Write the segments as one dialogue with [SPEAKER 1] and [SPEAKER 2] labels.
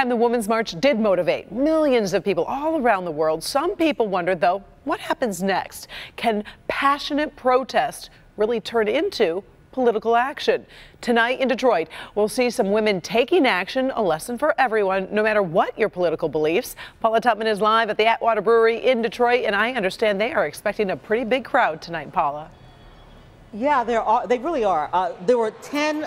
[SPEAKER 1] The Women's March did motivate millions of people all around the world. Some people wondered, though, what happens next? Can passionate protest really turn into political action? Tonight in Detroit, we'll see some women taking action, a lesson for everyone, no matter what your political beliefs. Paula Tutman is live at the Atwater Brewery in Detroit, and I understand they are expecting a pretty big crowd tonight, Paula.
[SPEAKER 2] Yeah, they really are. There were 10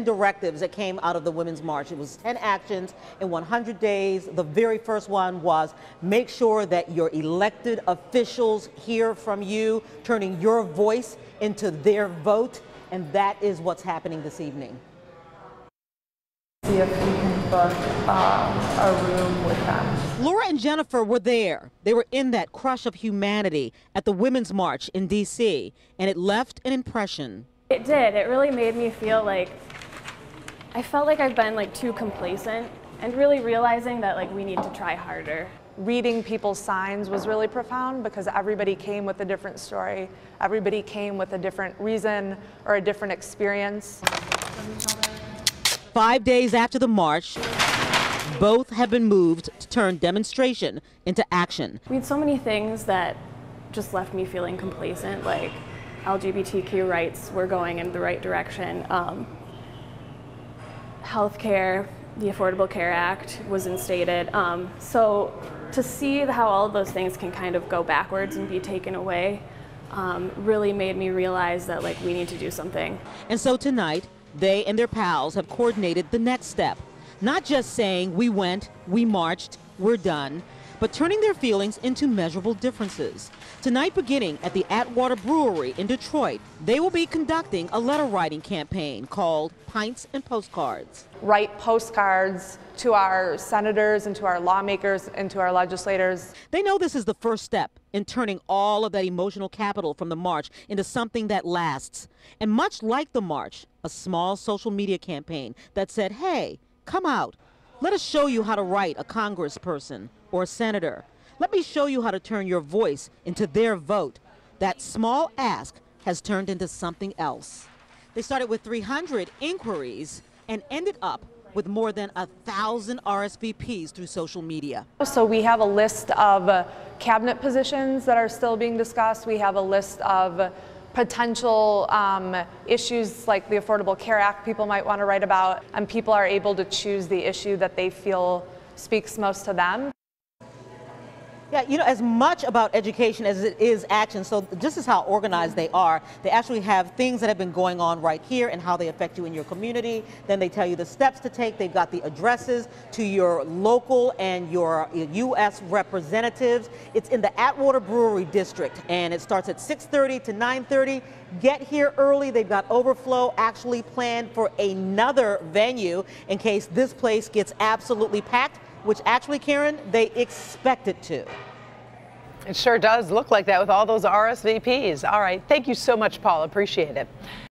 [SPEAKER 2] directives that came out of the Women's March. It was 10 actions in 100 days. The very first one was make sure that your elected officials hear from you, turning your voice into their vote, and that is what's happening this evening.
[SPEAKER 3] See if we can book a room with them.
[SPEAKER 2] Laura and Jennifer were there. They were in that crush of humanity at the Women's March in D.C., and it left an impression.
[SPEAKER 4] It did. It really made me feel like I felt like I've been too complacent, and really realizing that we need to try harder.
[SPEAKER 3] Reading people's signs was really profound because everybody came with a different story. Everybody came with a different reason or a different experience.
[SPEAKER 2] 5 days after the march, both have been moved to turn demonstration into action.
[SPEAKER 4] We had so many things that just left me feeling complacent, like LGBTQ rights were going in the right direction. Healthcare, the Affordable Care Act was instated. So to see how all of those things can kind of go backwards and be taken away really made me realize that we need to do something.
[SPEAKER 2] And so tonight, they and their pals have coordinated the next step. Not just saying, we went, we marched, we're done, but turning their feelings into measurable differences. Tonight, beginning at the Atwater Brewery in Detroit, they will be conducting a letter writing campaign called Pints and Postcards.
[SPEAKER 3] Write postcards to our senators and to our lawmakers and to our legislators.
[SPEAKER 2] They know this is the first step in turning all of that emotional capital from the march into something that lasts. And much like the march, a small social media campaign that said, hey, come out. Let us show you how to write a congressperson or a senator. Let me show you how to turn your voice into their vote. That small ask has turned into something else. They started with 300 inquiries and ended up with more than 1,000 RSVPs through social media.
[SPEAKER 3] So we have a list of cabinet positions that are still being discussed. We have a list of potential issues like the Affordable Care Act people might want to write about, and people are able to choose the issue that they feel speaks most to them.
[SPEAKER 2] Yeah, as much about education as it is action, so this is how organized they are. They actually have things that have been going on right here and how they affect you in your community. Then they tell you the steps to take. They've got the addresses to your local and your U.S. representatives. It's in the Atwater Brewery District, and it starts at 6:30 to 9:30. Get here early. They've got overflow actually planned for another venue in case this place gets absolutely packed, which actually, Karen, they expect it to.
[SPEAKER 1] It sure does look like that with all those RSVPs. All right. Thank you so much, Paula. Appreciate it.